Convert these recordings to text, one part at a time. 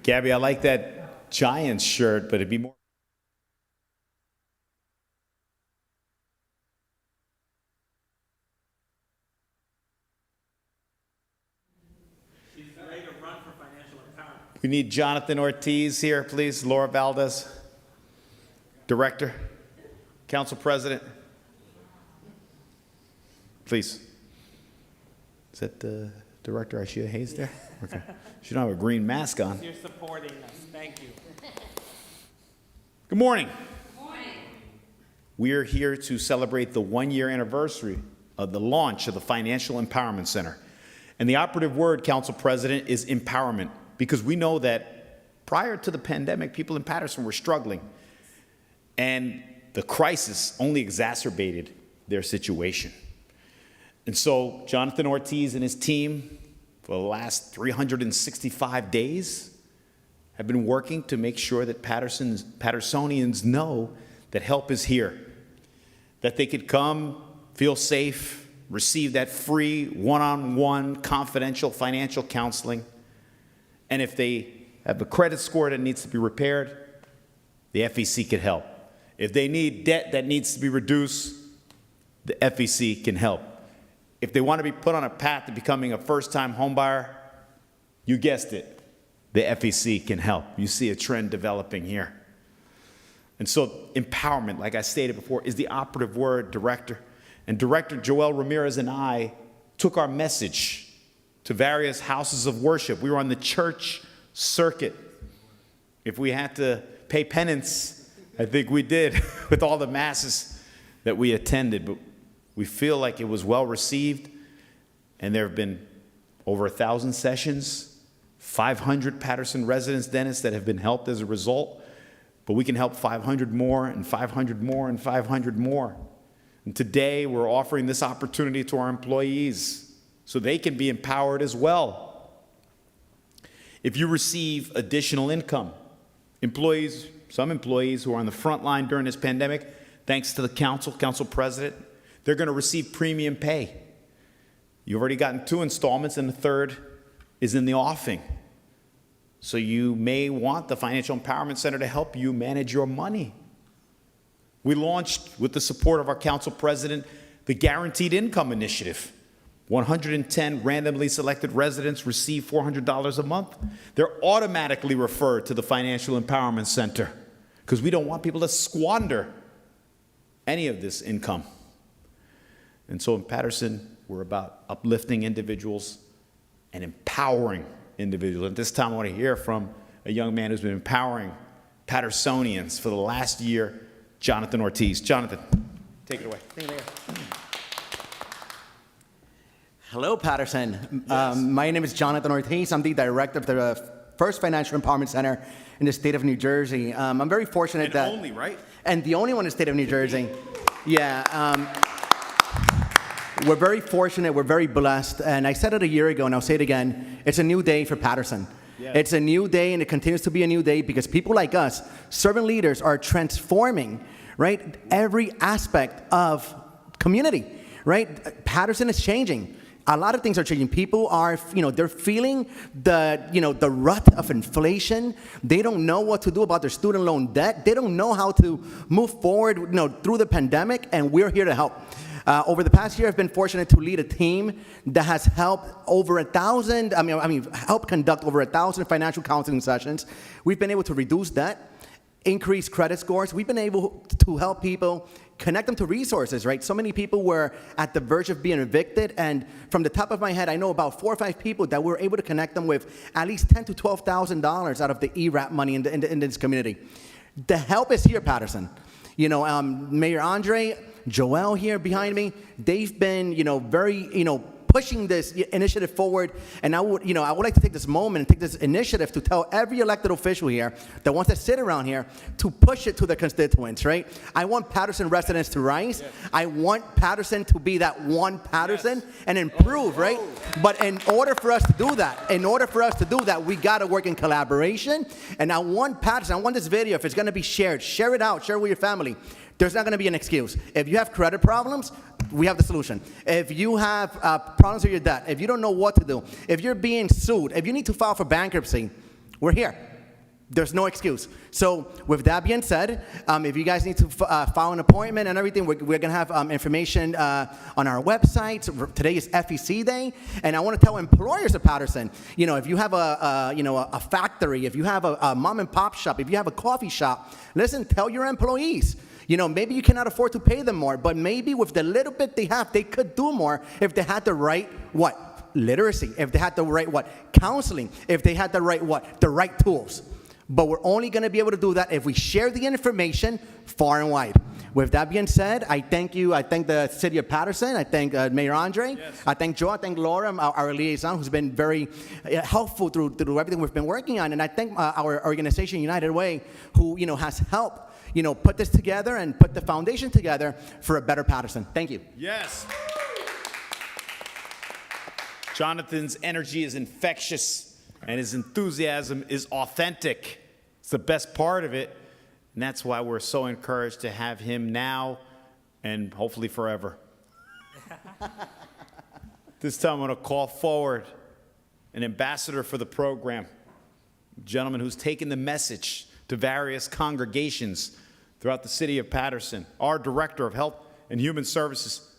Gabby, I like that Giants shirt, but it'd be more. She's ready to run for financial empowerment. We need Jonathan Ortiz here, please. Laura Valdez, Director, Council President. Please. Is that the Director Ashia Hayes there? Okay. She don't have a green mask on. You're supporting us. Thank you. Good morning. Good morning. We are here to celebrate the one-year anniversary of the launch of the Financial Empowerment Center. And the operative word, Council President, is empowerment, because we know that prior to the pandemic, people in Paterson were struggling. And the crisis only exacerbated their situation. And so Jonathan Ortiz and his team, for the last 365 days, have been working to make sure that Pattersonians know that help is here, that they could come, feel safe, receive that free, one-on-one, confidential financial counseling. And if they have a credit score that needs to be repaired, the FEC can help. If they need debt that needs to be reduced, the FEC can help. If they want to be put on a path to becoming a first-time homebuyer, you guessed it, the FEC can help. You see a trend developing here. And so empowerment, like I stated before, is the operative word, Director. And Director Joel Ramirez and I took our message to various houses of worship. We were on the church circuit. If we had to pay penance, I think we did with all the masses that we attended. But we feel like it was well received, and there have been over 1,000 sessions, 500 Paterson residents, dentists that have been helped as a result, but we can help 500 more and 500 more and 500 more. And today we're offering this opportunity to our employees so they can be empowered as well. If you receive additional income, some employees who are on the front line during this pandemic, thanks to the council president, they're going to receive premium pay. You've already gotten 2 installments, and the third is in the offing. So you may want the Financial Empowerment Center to help you manage your money. We launched, with the support of our council president, the Guaranteed Income Initiative. 110 randomly selected residents receive $400 a month. They're automatically referred to the Financial Empowerment Center because we don't want people to squander any of this income. And so in Paterson, we're about uplifting individuals and empowering individuals. At this time, I want to hear from a young man who's been empowering Pattersonians for the last year, Jonathan Ortiz. Jonathan, take it away. Hello, Paterson. Yes. My name is Jonathan Ortiz. I'm the director of the first Financial Empowerment Center in the state of New Jersey. I'm very fortunate that... only, right? And the only one in the state of New Jersey. Yeah. We're very fortunate, we're very blessed, and I said it a year ago, and I'll say it again, it's a new day for Paterson. Yeah. It's a new day, and it continues to be a new day because people like us, servant leaders, are transforming, right, every aspect of community, right? Paterson is changing. A lot of things are changing. People are, they're feeling the rut of inflation. They don't know what to do about their student loan debt. They don't know how to move forward, through the pandemic, and we're here to help. Over the past year, I've been fortunate to lead a team that has helped over 1,000, helped conduct over 1,000 financial counseling sessions. We've been able to reduce debt, increase credit scores. We've been able to help people connect them to resources, right? So many people were at the verge of being evicted, and from the top of my head, I know about 4 or 5 people that were able to connect them with at least $10,000 to $12,000 out of the ERAP money in this community. The help is here, Paterson. Mayor Andre, Joel here behind me, they've been, very, pushing this initiative forward. And I would like to take this moment and take this initiative to tell every elected official here that wants to sit around here to push it to the constituents, right? I want Paterson residents to rise. Yes. I want Paterson to be that one Paterson and improve, right? But in order for us to do that, we got to work in collaboration. And I want Paterson, I want this video, if it's going to be shared, share it out, share it with your family. There's not going to be an excuse. If you have credit problems, we have the solution. If you have problems with your debt, if you don't know what to do, if you're being sued, if you need to file for bankruptcy, we're here. There's no excuse. So with that being said, if you guys need to file an appointment and everything, we're going to have information on our website. Today is FEC Day, and I want to tell employers of Paterson, if you have a factory, if you have a mom and pop shop, if you have a coffee shop, listen, tell your employees. Maybe you cannot afford to pay them more, but maybe with the little bit they have, they could do more if they had the right literacy, if they had the right counseling, if they had the right tools. But we're only going to be able to do that if we share the information far and wide. With that being said, I thank you. I thank the city of Paterson. I thank Mayor Andre. Yes. I thank Joe. I thank Laura, our liaison, who's been very helpful through everything we've been working on. And I thank our organization, United Way, who has helped put this together and put the foundation together for a better Paterson. Thank you. Yes. Jonathan's energy is infectious, and his enthusiasm is authentic. It's the best part of it, and that's why we're so encouraged to have him now and hopefully forever. This time I'm going to call forward an ambassador for the program, a gentleman who's taken the message to various congregations throughout the city of Paterson, our Director of Health and Human Services,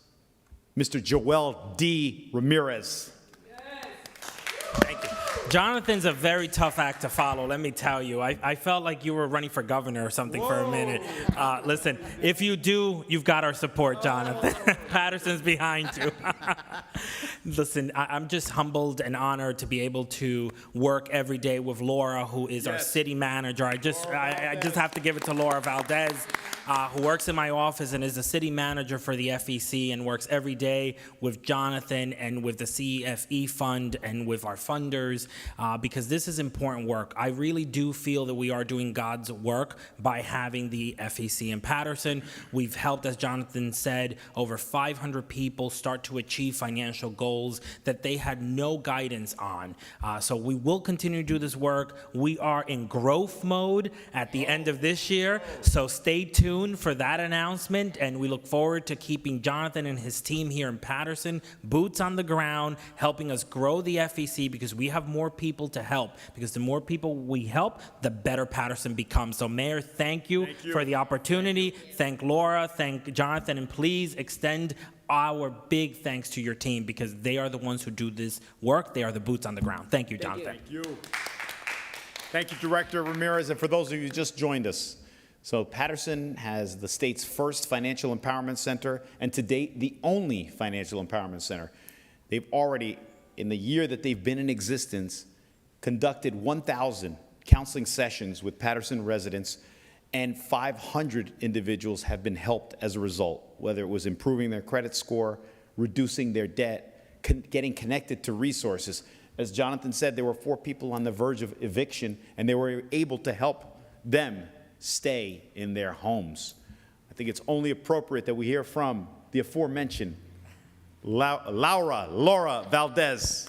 Mr. Joel D. Ramirez. Thank you. Jonathan's a very tough act to follow, let me tell you. I felt like you were running for governor or something for a minute. Listen, if you do, you've got our support, Jonathan. Paterson's behind you. Listen, I'm just humbled and honored to be able to work every day with Laura, who is our city manager. I just have to give it to Laura Valdez, who works in my office and is the city manager for the FEC and works every day with Jonathan and with the CFE fund and with our funders, because this is important work. I really do feel that we are doing God's work by having the FEC in Paterson. We've helped, as Jonathan said, over 500 people start to achieve financial goals that they had no guidance on. So we will continue to do this work. We are in growth mode at the end of this year, so stay tuned for that announcement, and we look forward to keeping Jonathan and his team here in Paterson, boots on the ground, helping us grow the FEC, because we have more people to help, because the more people we help, the better Paterson becomes. So Mayor, thank you for the opportunity. Thank Laura, thank Jonathan, and please extend our big thanks to your team, because they are the ones who do this work. They are the boots on the ground. Thank you, Jonathan. Thank you. Thank you, Director Ramirez. And for those of you who just joined us, so Paterson has the state's first financial empowerment center, and to date, the only financial empowerment center. They've already, in the year that they've been in existence, conducted 1,000 counseling sessions with Paterson residents, and 500 individuals have been helped as a result, whether it was improving their credit score, reducing their debt, getting connected to resources. As Jonathan said, there were 4 people on the verge of eviction, and they were able to help them stay in their homes. I think it's only appropriate that we hear from the aforementioned Laura Valdez.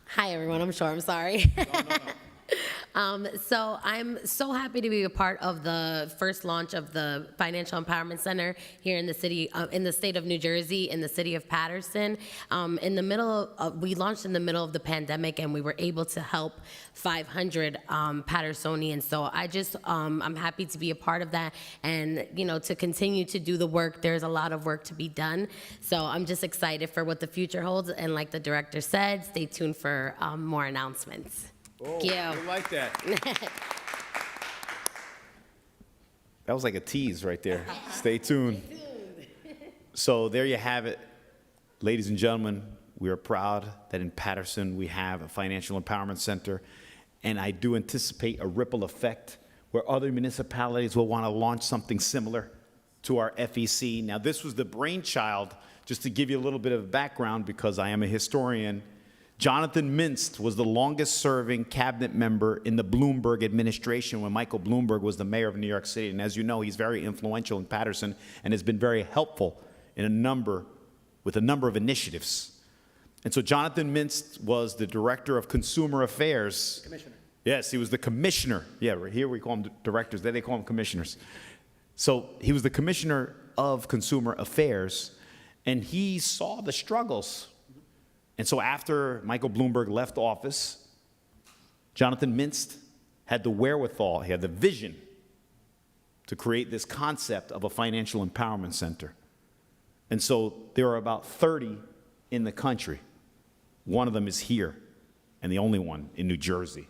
Hi, everyone. I'm short. I'm sorry. No. So I'm so happy to be a part of the first launch of the Financial Empowerment Center here in the city, in the state of New Jersey, in the city of Paterson. We launched in the middle of the pandemic, and we were able to help 500 Patersonians. So I'm happy to be a part of that, and to continue to do the work. There's a lot of work to be done. So I'm just excited for what the future holds. And like the director said, stay tuned for more announcements. Thank you. I like that. That was like a tease right there. Stay tuned. So there you have it. Ladies and gentlemen, we are proud that in Paterson we have a financial empowerment center, and I do anticipate a ripple effect where other municipalities will want to launch something similar to our FEC. Now, this was the brainchild, just to give you a little bit of background, because I am a historian. Jonathan Mintz was the longest-serving cabinet member in the Bloomberg administration when Michael Bloomberg was the mayor of New York City. And as you know, he's very influential in Paterson and has been very helpful in with a number of initiatives. And so Jonathan Mintz was the director of consumer affairs. Commissioner. Yes, he was the commissioner. Yeah, right here we call them directors. There they call them commissioners. So he was the commissioner of consumer affairs, and he saw the struggles. And so after Michael Bloomberg left office, Jonathan Mintz had the wherewithal, he had the vision to create this concept of a financial empowerment center. And so there are about 30 in the country. One of them is here, and the only one in New Jersey.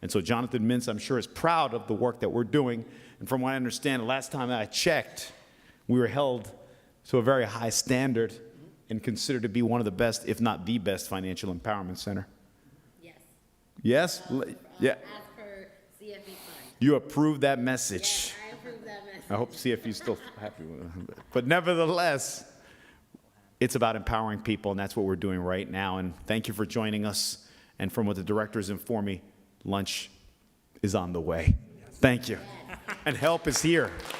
And so Jonathan Mintz, I'm sure, is proud of the work that we're doing. And from what I understand, the last time I checked, we were held to a very high standard and considered to be one of the best, if not the best, financial empowerment center. Yes. Yes? Yeah. As per CFE fund. You approve that message. Yes, I approve that message. I hope CFU's still happy with it. But nevertheless, it's about empowering people, and that's what we're doing right now. And thank you for joining us. And from what the directors informed me, lunch is on the way. Thank you. And help is here.